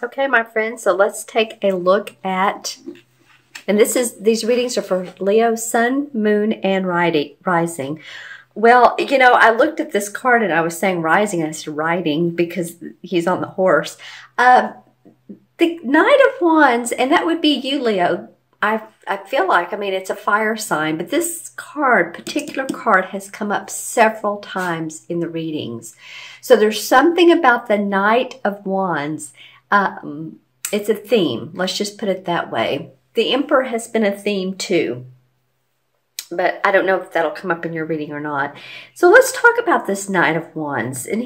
Okay, my friends, so let's take a look at, and these readings are for Leo, Sun, Moon, and Rising. Well, I looked at this card and I was saying rising, and I said riding because he's on the horse. The Knight of Wands, and that would be you, Leo. I feel like, it's a fire sign, but this particular card has come up several times in the readings. So there's something about the Knight of Wands. It's a theme. Let's just put it that way. The Emperor has been a theme too, but I don't know if that'll come up in your reading or not. So let's talk about this Knight of Wands. And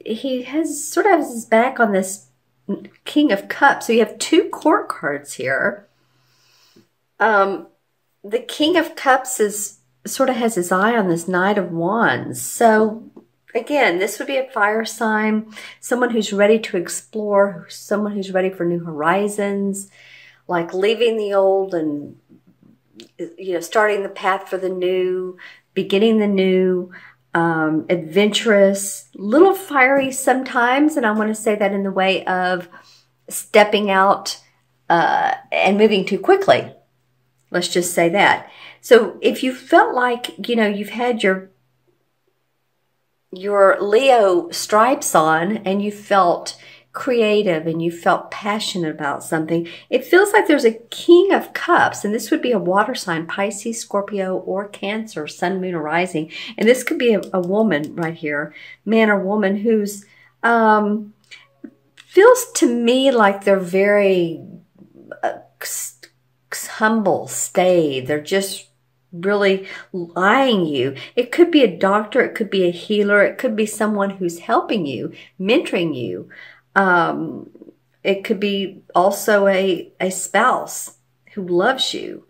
he has sort of his back on this King of Cups. So you have two court cards here. The King of Cups sort of has his eye on this Knight of Wands. So again, this would be a fire sign, someone who's ready to explore, someone who's ready for new horizons, like leaving the old and, starting the path for the new, beginning the new, adventurous, little fiery sometimes. And I want to say that in the way of stepping out and moving too quickly. Let's just say that. So if you felt like, you've had your Leo stripes on and you felt creative and you felt passionate about something, it feels like there's a King of Cups, and this would be a water sign, Pisces, Scorpio, or Cancer, Sun, Moon, or Rising. And this could be a woman right here, man or woman, who's feels to me like they're very humble, staid. They're just really eyeing you. It could be a doctor, it could be a healer, it could be someone who's helping you, mentoring you. It could be also a spouse who loves you.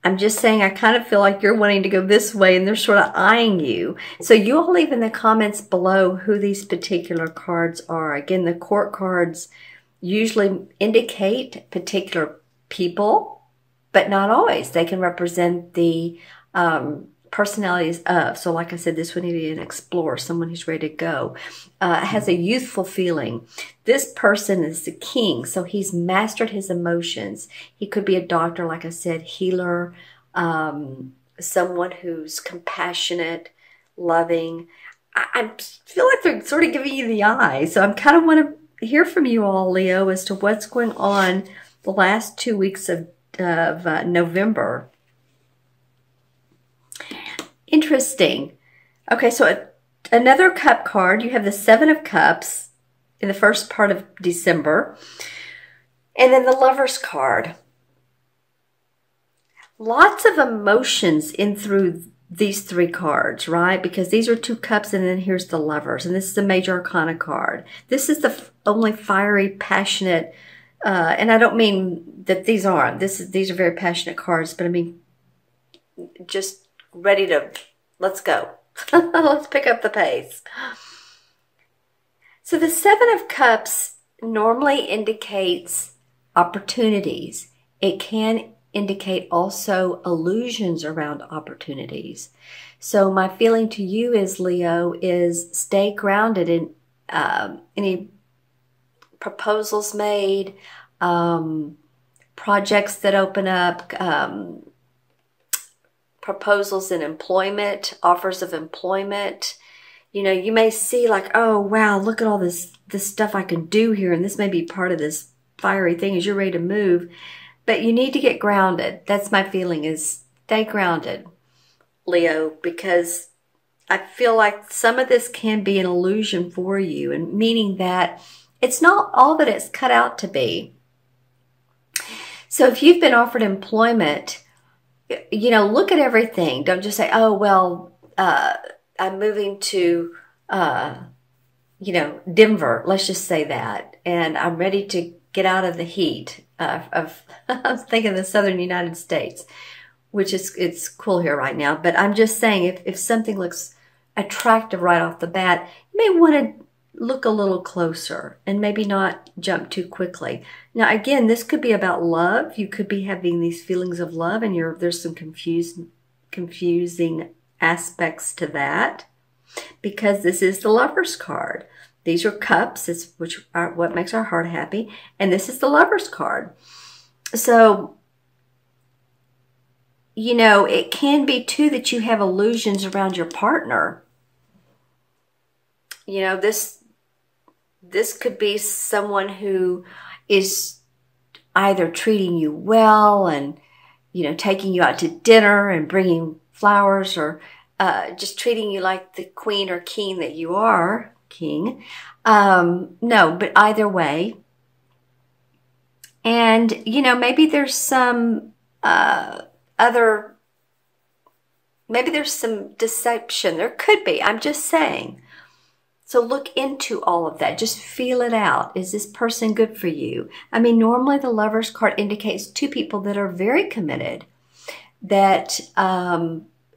I'm just saying, I kind of feel like you're wanting to go this way and they're sort of eyeing you. So you all leave in the comments below who these particular cards are. Again, the court cards usually indicate particular people, but not always. They can represent the personalities of. So like I said, this would be an explorer, someone who's ready to go. Has a youthful feeling. This person is the king, so he's mastered his emotions. He could be a doctor, like I said, healer, someone who's compassionate, loving. I feel like they're sort of giving you the eye. So I'm kind of want to hear from you all, Leo, as to what's going on the last 2 weeks of November. Interesting. Okay, so another cup card. You have the Seven of Cups in the first part of December. And then the Lover's card. Lots of emotions in through these three cards, right? Because these are two cups and then here's the Lovers. And this is the Major Arcana card. This is the only fiery, passionate, and I don't mean that these aren't. These are very passionate cards, but I mean just ready to, let's go. Let's pick up the pace. So the Seven of Cups normally indicates opportunities. It can indicate also illusions around opportunities. So my feeling to you is, Leo, is stay grounded in any proposals made, projects that open up, proposals in employment, offers of employment. You may see like, oh, wow, look at all this stuff I can do here. And this may be part of this fiery thing as you're ready to move. But you need to get grounded. That's my feeling, is stay grounded, Leo, because I feel like some of this can be an illusion for you, and meaning that it's not all that it's cut out to be. So if you've been offered employment, look at everything. Don't just say, oh, well, I'm moving to, Denver. Let's just say that. And I'm ready to get out of the heat I was thinking the southern United States, which it's cool here right now. But I'm just saying, if something looks attractive right off the bat, you may want to look a little closer and maybe not jump too quickly. Now, again, this could be about love. You could be having these feelings of love, and there's some confusing aspects to that, because this is the Lover's card. These are cups, which are what makes our heart happy. And this is the Lover's card. So, you know, it can be too that you have illusions around your partner. You know, this could be someone who is either treating you well and, you know, taking you out to dinner and bringing flowers, or just treating you like the queen or king that you are, king. No, but either way. And, you know, maybe there's some maybe there's some deception. There could be. I'm just saying. So look into all of that. Just feel it out. Is this person good for you? I mean, normally the Lover's card indicates two people that are very committed. That,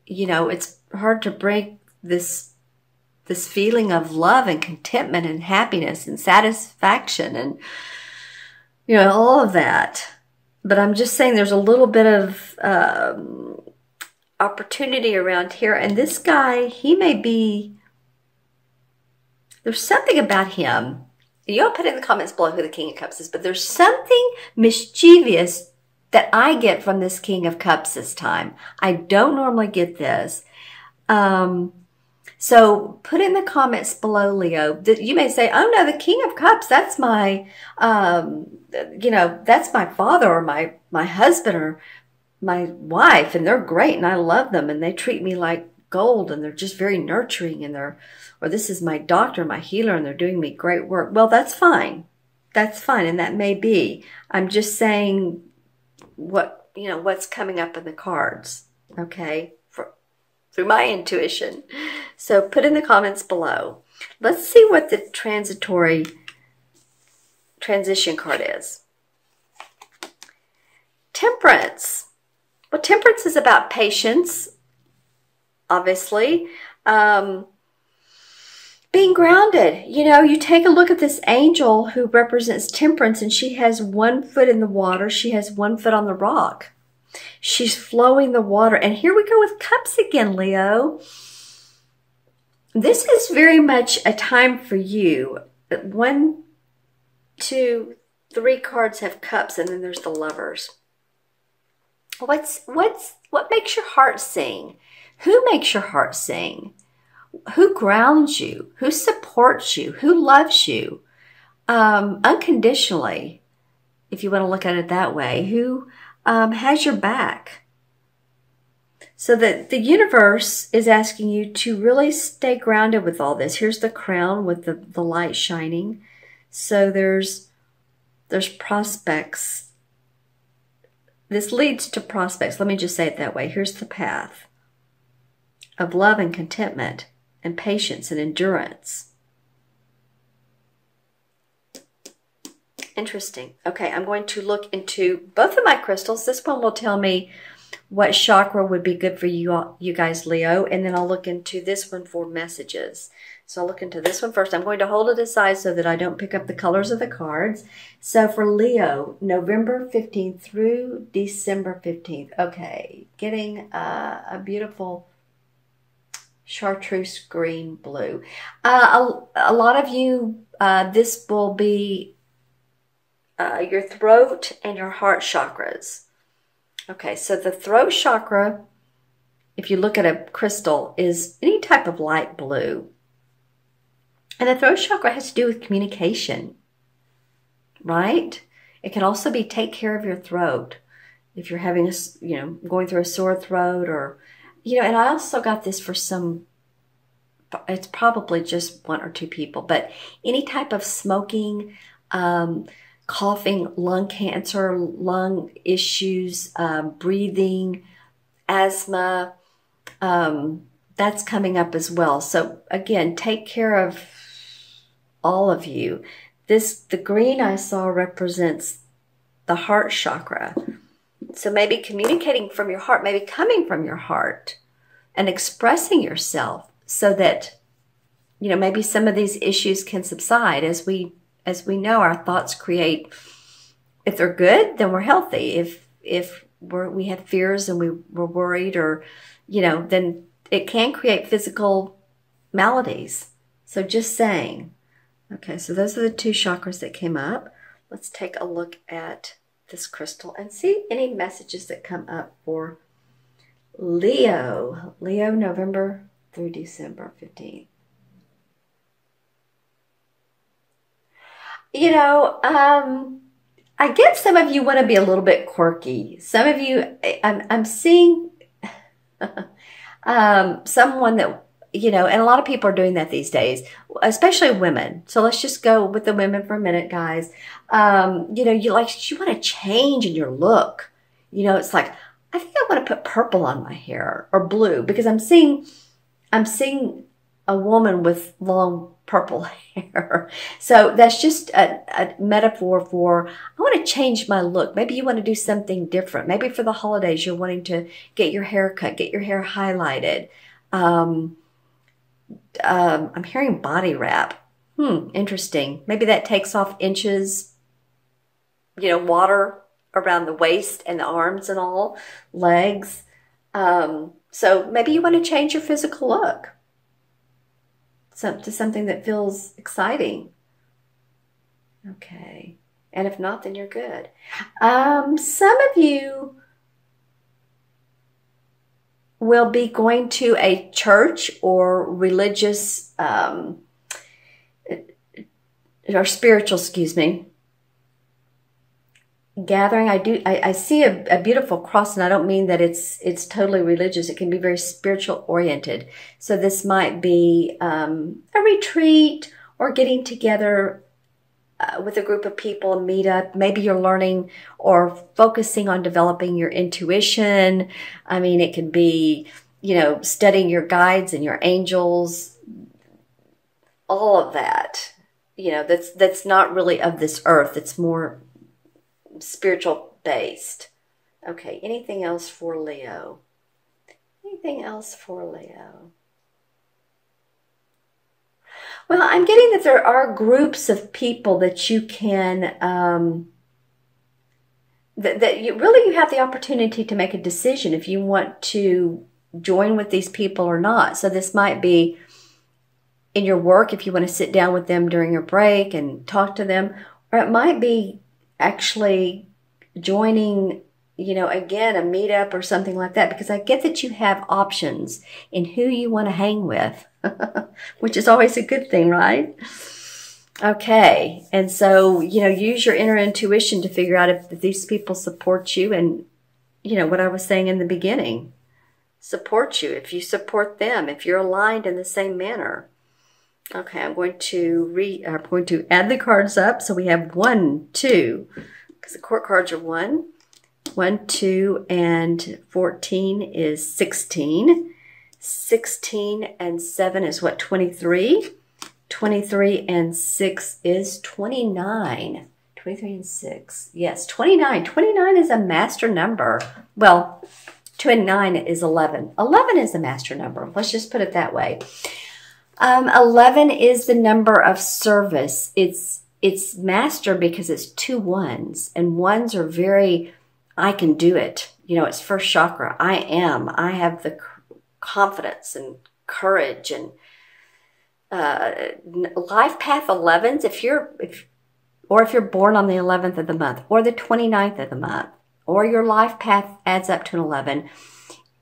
you know, it's hard to break this feeling of love and contentment and happiness and satisfaction and, you know, all of that. But I'm just saying there's a little bit of opportunity around here. And this guy, he may be... There's something about him. You'll put in the comments below who the King of Cups is, but there's something mischievous that I get from this King of Cups this time. I don't normally get this. So put in the comments below, Leo. You may say, oh no, the King of Cups, that's my, you know, that's my father or my husband or my wife, and they're great and I love them and they treat me like gold and they're just very nurturing and or this is my doctor, my healer, and they're doing me great work. Well, that's fine. That's fine. And that may be. I'm just saying what, you know, what's coming up in the cards. Okay. Through my intuition. So put in the comments below. Let's see what the transitory transition card is. Temperance. Well, temperance is about patience, obviously. Being grounded. You know, you take a look at this angel who represents temperance, and she has one foot in the water. She has one foot on the rock. She's flowing the water. And here we go with cups again, Leo. This is very much a time for you. 1, 2, 3 cards have cups, and then there's the Lovers. What makes your heart sing? Who makes your heart sing? Who grounds you? Who supports you? Who loves you unconditionally, if you want to look at it that way? Who has your back? So that the universe is asking you to really stay grounded with all this. Here's the crown with the light shining. So there's prospects. This leads to prospects. Let me just say it that way. Here's the path of love and contentment and patience and endurance. Interesting. Okay, I'm going to look into both of my crystals. This one will tell me what chakra would be good for you guys, Leo, and then I'll look into this one for messages. So I'll look into this one first. I'm going to hold it aside so that I don't pick up the colors of the cards. So for Leo, November 15th through December 15th. Okay, getting a beautiful chartreuse green blue. A lot of you, this will be your throat and your heart chakras. Okay, so the throat chakra, if you look at a crystal, is any type of light blue. And the throat chakra has to do with communication, right? It can also be take care of your throat. If you're having going through a sore throat or, and I also got this for some, it's probably just 1 or 2 people, but any type of smoking, coughing, lung cancer, lung issues, breathing, asthma, that's coming up as well. So again, take care of all of you. The green I saw represents the heart chakra. So maybe communicating from your heart, maybe coming from your heart and expressing yourself so that, maybe some of these issues can subside. As we know, our thoughts create, if they're good, then we're healthy. If we have fears and we're worried or, then it can create physical maladies. So just saying, Okay, so those are the two chakras that came up. Let's take a look at this crystal and see any messages that come up for Leo. Leo, November through December 15th. You know, I get some of you want to be a little bit quirky. Some of you, I'm seeing someone that, you know, and a lot of people are doing that these days, especially women. So let's just go with the women for a minute, guys. You know, you want to change in your look. You know, it's like, I think I want to put purple on my hair or blue because I'm seeing a woman with long purple hair. So that's just a metaphor for, I want to change my look. Maybe you want to do something different. Maybe for the holidays, you're wanting to get your hair cut, get your hair highlighted. I'm hearing body wrap. Interesting. Maybe that takes off inches, you know, water around the waist and the arms and all, legs. So maybe you want to change your physical look. To something that feels exciting. Okay. And if not, then you're good. Some of you will be going to a church or religious, or spiritual, excuse me, gathering. I see a beautiful cross, and I don't mean that it's totally religious. It can be very spiritual oriented. So this might be a retreat or getting together with a group of people, meet up. Maybe you're learning or focusing on developing your intuition. I mean, it can be, you know, studying your guides and your angels, all of that. You know, that's not really of this earth. It's more spiritual based. Okay, anything else for Leo? Anything else for Leo? Well, I'm getting that there are groups of people that you can, that you have the opportunity to make a decision if you want to join with these people or not. So this might be in your work if you want to sit down with them during your break and talk to them, or it might be actually joining, you know, again, a meetup or something like that, because I get that you have options in who you want to hang with, which is always a good thing, right? Okay. And so, you know, use your inner intuition to figure out if these people support you and, you know, what I was saying in the beginning, support you, if you support them, if you're aligned in the same manner. Okay, I'm going to add the cards up. So we have 1, 2, because the court cards are 1, 2, and 14 is 16. 16 and 7 is what, 23? 23 and 6 is 29. 23 and 6, yes, 29. 29 is a master number. Well, 2 and 9 is 11. 11 is a master number. Let's just put it that way. 11 is the number of service. It's master because it's 2 ones, and ones are very, I can do it. You know, it's first chakra. I have the confidence and courage and life path 11s. If you're born on the 11th of the month or the 29th of the month, or your life path adds up to an 11,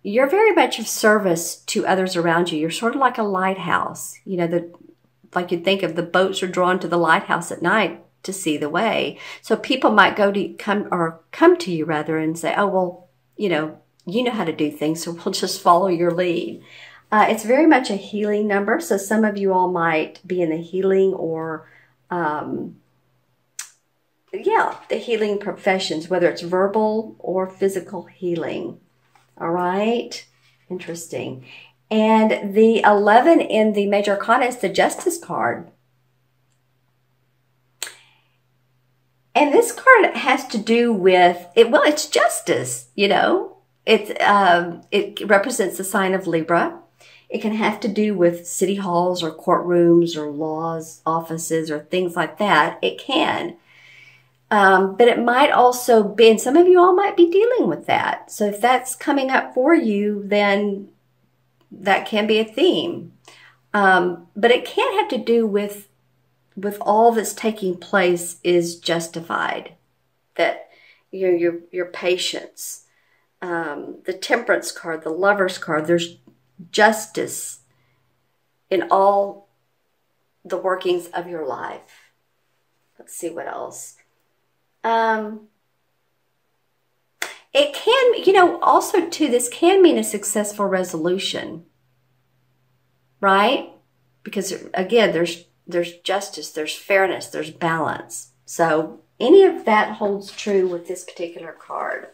you're very much of service to others around you. You're sort of like a lighthouse. You know, like you'd think of the boats are drawn to the lighthouse at night to see the way. So people might come to you rather and say, oh, well, you know how to do things, so we'll just follow your lead. It's very much a healing number. So some of you all might be in the healing or, the healing professions, whether it's verbal or physical healing. All right. Interesting. And the 11 in the Major Arcana is the Justice card. And this card has to do with, it's justice, you know. It represents the sign of Libra. It can have to do with city halls or courtrooms or laws, offices, or things like that. It can. But it might also be, and some of you all might be dealing with that. So if that's coming up for you, then that can be a theme. But it can have to do with with all that's taking place is justified. That your patience, the temperance card, the lover's card, there's justice in all the workings of your life. Let's see what else. It can, also too, this can mean a successful resolution, right? Because again, there's justice, there's fairness, there's balance. So any of that holds true with this particular card.